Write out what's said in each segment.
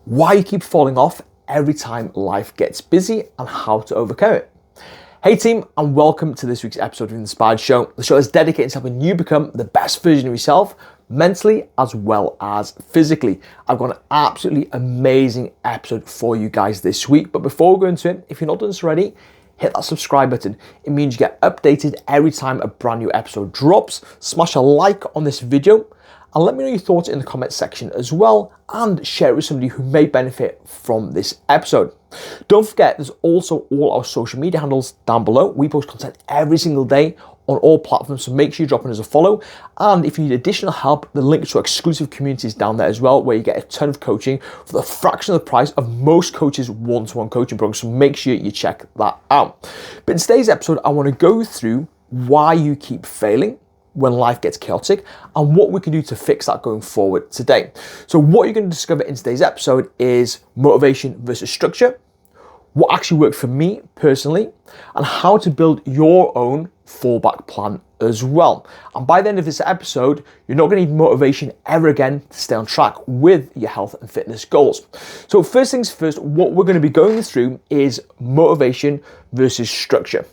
why you keep falling off every time life gets busy, and how to overcome it. Hey team, and welcome to this week's episode of The Inspired Show. The show is dedicated to helping you become the best version of yourself, mentally as well as physically. I've got an absolutely amazing episode for you guys this week, but before we go into it, if you're not done this already, hit that subscribe button. It means you get updated every time a brand new episode drops. Smash a like on this video, and let me know your thoughts in the comment section as well, and share it with somebody who may benefit from this episode. Don't forget, there's also all our social media handles down below. We post content every single day on all platforms, so make sure you're dropping us a follow. And if you need additional help, the link to our exclusive communities down there as well, where you get a ton of coaching for the fraction of the price of most coaches' one-to-one coaching programs. So make sure you check that out. But in today's episode, I want to go through why you keep failing when life gets chaotic and what we can do to fix that going forward today. So what you're going to discover in today's episode is motivation versus structure, what actually worked for me personally, and how to build your own fallback plan as well. And by the end of this episode, you're not going to need motivation ever again to stay on track with your health and fitness goals. So first things first, what we're going to be going through is motivation versus structure.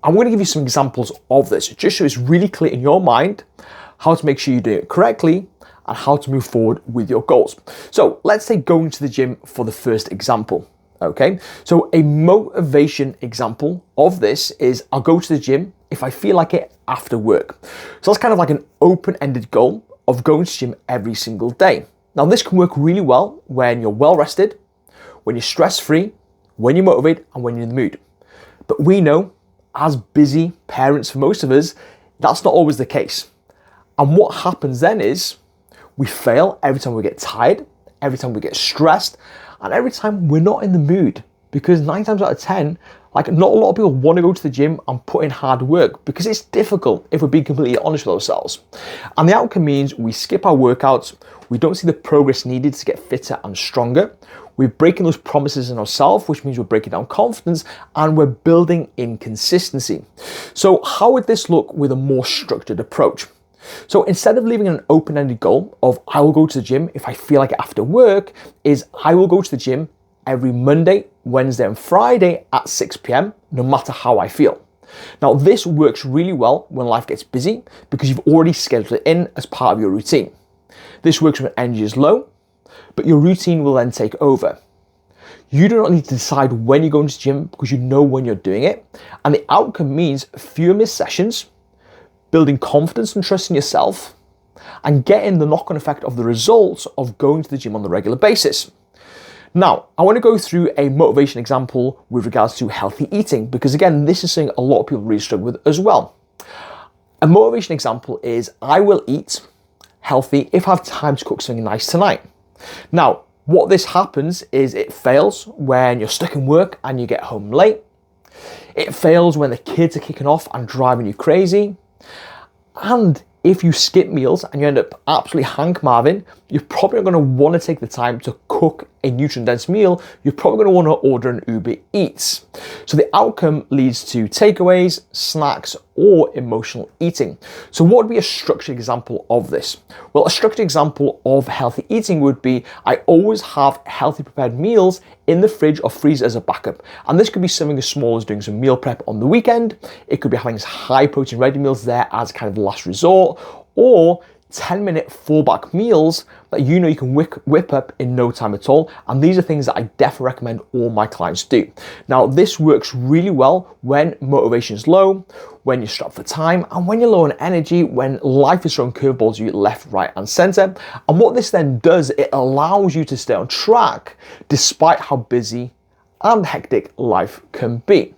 I'm going to give you some examples of this, just so it's really clear in your mind how to make sure you do it correctly and how to move forward with your goals. So let's say going to the gym for the first example. Okay, so a motivation example of this is I'll go to the gym if I feel like it after work. So that's kind of like an open-ended goal of going to the gym every single day. Now this can work really well when you're well rested, when you're stress-free, when you're motivated, and when you're in the mood. But we know, as busy parents for most of us, that's not always the case. And what happens then is we fail every time we get tired, every time we get stressed, and every time we're not in the mood, because 9 times out of 10, not a lot of people want to go to the gym and put in hard work because it's difficult, if we're being completely honest with ourselves. And the outcome means we skip our workouts, we don't see the progress needed to get fitter and stronger. We're breaking those promises in ourselves, which means we're breaking down confidence, and we're building inconsistency. So how would this look with a more structured approach? So instead of leaving an open-ended goal of I will go to the gym if I feel like it after work, is I will go to the gym every Monday, Wednesday and Friday at 6 p.m, no matter how I feel. Now this works really well when life gets busy because you've already scheduled it in as part of your routine. This works when energy is low, but your routine will then take over. You do not need to decide when you're going to the gym because you know when you're doing it, and the outcome means fewer missed sessions, building confidence and trust in yourself, and getting the knock-on effect of the results of going to the gym on a regular basis. Now, I want to go through a motivation example with regards to healthy eating, because again, this is something a lot of people really struggle with as well. A motivation example is I will eat healthy if I have time to cook something nice tonight. Now, what this happens is it fails when you're stuck in work and you get home late. It fails when the kids are kicking off and driving you crazy. And if you skip meals and you end up absolutely hank-marvin, you're probably not going to want to take the time to cook a nutrient-dense meal. You're probably going to want to order an Uber Eats. So the outcome leads to takeaways, snacks, or emotional eating. So what would be a structured example of this? Well, a structured example of healthy eating would be I always have healthy prepared meals in the fridge or freezer as a backup. And this could be something as small as doing some meal prep on the weekend. It could be having high protein ready meals there as kind of the last resort, or 10-minute fallback meals that you know you can whip up in no time at all. And these are things that I definitely recommend all my clients do. Now, this works really well when motivation is low, when you're strapped for time, and when you're low on energy, when life is throwing curveballs at you left, right, and center. And what this then does, it allows you to stay on track despite how busy and hectic life can be.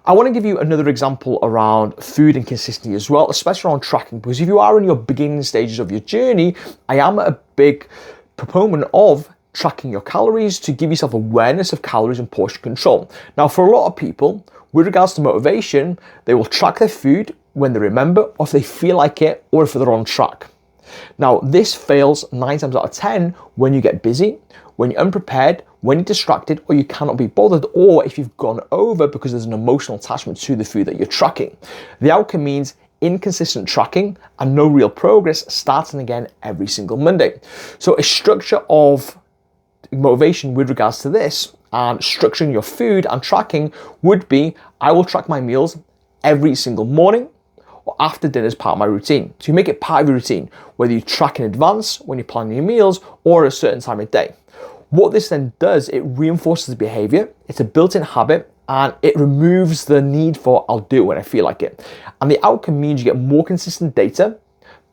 I want to give you another example around food and consistency as well, especially around tracking, because if you are in your beginning stages of your journey, I am a big proponent of tracking your calories to give yourself awareness of calories and portion control. Now, for a lot of people, with regards to motivation, they will track their food when they remember, or if they feel like it, or if they're on track. Now, this fails 9 times out of 10 when you get busy, when you're unprepared, when you're distracted, or you cannot be bothered, or if you've gone over because there's an emotional attachment to the food that you're tracking. The outcome means inconsistent tracking and no real progress starting again every single Monday. So a structure of motivation with regards to this and structuring your food and tracking would be, I will track my meals every single morning or after dinner as part of my routine. So you make it part of your routine, whether you track in advance when you're planning your meals or at a certain time of day. What this then does, it reinforces the behavior. It's a built-in habit and it removes the need for I'll do it when I feel like it. And the outcome means you get more consistent data,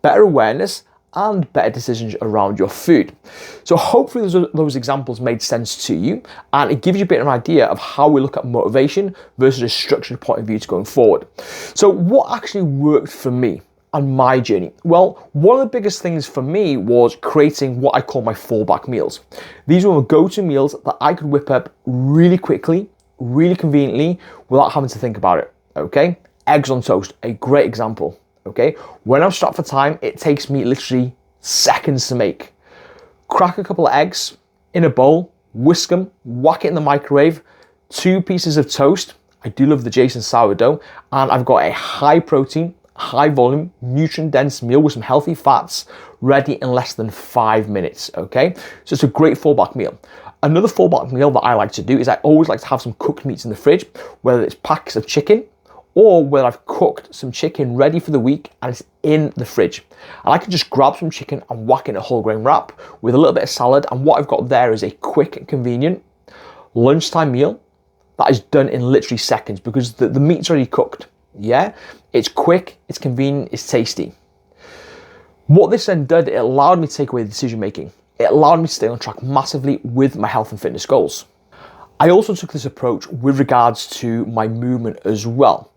better awareness, and better decisions around your food. So hopefully those examples made sense to you, and it gives you a bit of an idea of how we look at motivation versus a structured point of view to going forward. So what actually worked for me on my journey? Well, one of the biggest things for me was creating what I call my fallback meals. These were my go-to meals that I could whip up really quickly, really conveniently, without having to think about it, okay? Eggs on toast, a great example. Okay, when I'm strapped for time, it takes me literally seconds to make. Crack a couple of eggs in a bowl, whisk them, whack it in the microwave, 2 pieces of toast. I do love the Jason sourdough, and I've got a high protein, high volume, nutrient dense meal with some healthy fats ready in less than 5 minutes, okay? So it's a great fallback meal. Another fallback meal that I like to do is I always like to have some cooked meats in the fridge, whether it's packs of chicken, or where I've cooked some chicken ready for the week and it's in the fridge. And I can just grab some chicken and whack it in a whole grain wrap with a little bit of salad. And what I've got there is a quick and convenient lunchtime meal that is done in literally seconds because the meat's already cooked. Yeah, it's quick, it's convenient, it's tasty. What this then did, it allowed me to take away the decision making. It allowed me to stay on track massively with my health and fitness goals. I also took this approach with regards to my movement as well.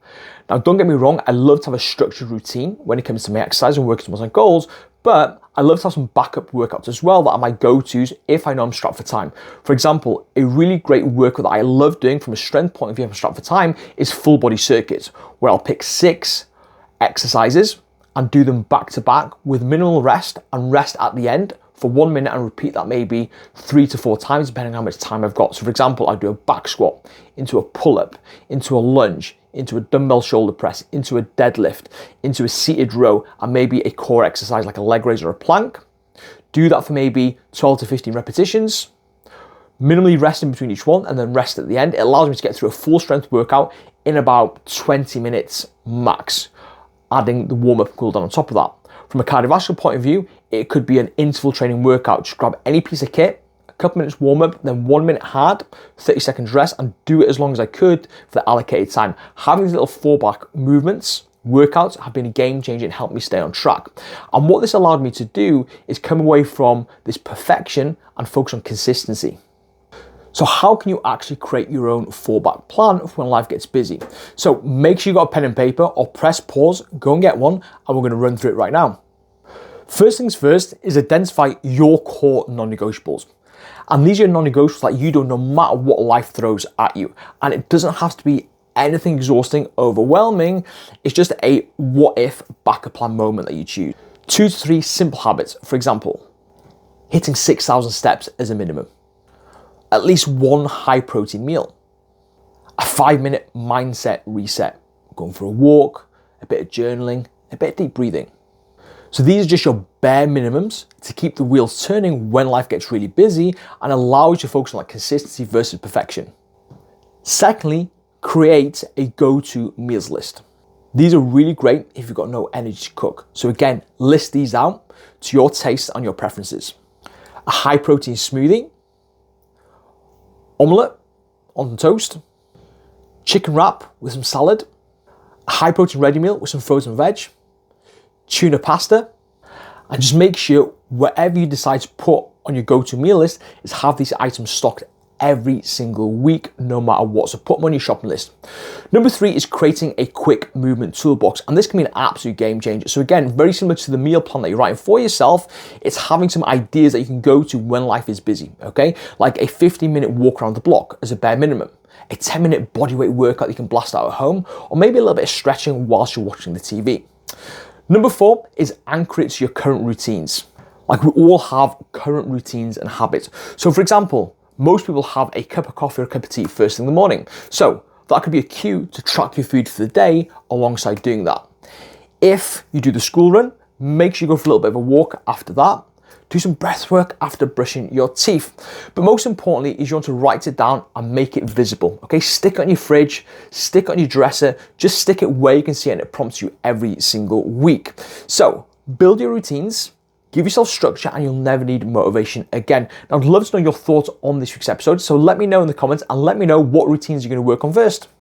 Now, don't get me wrong, I love to have a structured routine when it comes to my exercise and working towards my goals, but I love to have some backup workouts as well that are my go-tos if I know I'm strapped for time. For example, a really great workout that I love doing from a strength point of view if I'm strapped for time is full body circuits, where I'll pick 6 exercises and do them back to back with minimal rest and rest at the end for 1 minute and repeat that maybe 3 to 4 times depending on how much time I've got. So for example, I do a back squat, into a pull-up, into a lunge, into a dumbbell shoulder press, into a deadlift, into a seated row, and maybe a core exercise like a leg raise or a plank. Do that for maybe 12 to 15 repetitions, minimally rest in between each one, and then rest at the end. It allows me to get through a full strength workout in about 20 minutes max, adding the warm-up and cool down on top of that. From a cardiovascular point of view, it could be an interval training workout. Just grab any piece of kit, a couple minutes warm up, then 1 minute hard, 30 seconds rest, and do it as long as I could for the allocated time. Having these little fallback movements, workouts have been a game changer and helped me stay on track. And what this allowed me to do is come away from this perfection and focus on consistency. So how can you actually create your own fallback plan for when life gets busy? So make sure you got a pen and paper or press pause, go and get one, and we're going to run through it right now. First things first is identify your core non-negotiables. And these are non-negotiables that you do no matter what life throws at you. And it doesn't have to be anything exhausting, overwhelming. It's just a what if backup plan moment that you choose. 2 to 3 simple habits. For example, hitting 6,000 steps as a minimum. At least 1 high protein meal. A 5-minute mindset reset. Going for a walk, a bit of journaling, a bit of deep breathing. So these are just your bare minimums to keep the wheels turning when life gets really busy and allows you to focus on consistency versus perfection. Secondly, create a go-to meals list. These are really great if you've got no energy to cook. So again, list these out to your taste and your preferences. A high protein smoothie, omelette on toast, chicken wrap with some salad, a high protein ready meal with some frozen veg, tuna pasta, and just make sure whatever you decide to put on your go-to meal list is have these items stocked every single week, no matter what. So put them on your shopping list. Number 3 is creating a quick movement toolbox. And this can be an absolute game changer. So again, very similar to the meal plan that you're writing for yourself, it's having some ideas that you can go to when life is busy, okay? Like a 15-minute walk around the block as a bare minimum, a 10-minute bodyweight workout you can blast out at home, or maybe a little bit of stretching whilst you're watching the TV. Number 4 is anchor it to your current routines. Like we all have current routines and habits. So for example, most people have a cup of coffee or a cup of tea first thing in the morning. So that could be a cue to track your food for the day alongside doing that. If you do the school run, make sure you go for a little bit of a walk after that. do some breath work after brushing your teeth. But most importantly is you want to write it down and make it visible, okay? Stick it on your fridge, stick it on your dresser, just stick it where you can see it and it prompts you every single week. So build your routines, give yourself structure, and you'll never need motivation again. Now, I'd love to know your thoughts on this week's episode, so let me know in the comments and let me know what routines you're going to work on first.